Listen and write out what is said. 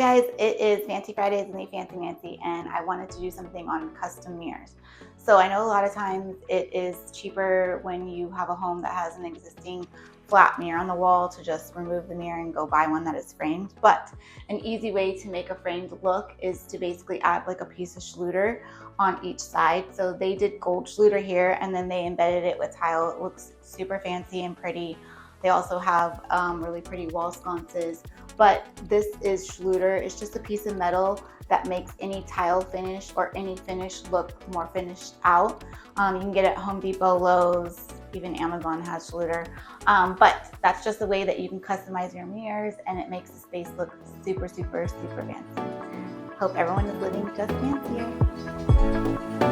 guys, it is Fancy Fridays and the Fancy Nancy, and I wanted to do something on custom mirrors. So I know a lot of times it is cheaper when you have a home that has an existing flat mirror on the wall to just remove the mirror and go buy one that is framed. But an easy way to make a framed look is to basically add like a piece of Schluter on each side. So they did gold Schluter here and then they embedded it with tile. It looks super fancy and pretty. They also have really pretty wall sconces, but this is Schluter. It's just a piece of metal that makes any tile finish or any finish look more finished out. You can get it at Home Depot, Lowe's, even Amazon has Schluter. But that's just the way that you can customize your mirrors, and it makes the space look super, super, super fancy. Hope everyone is living just fancier.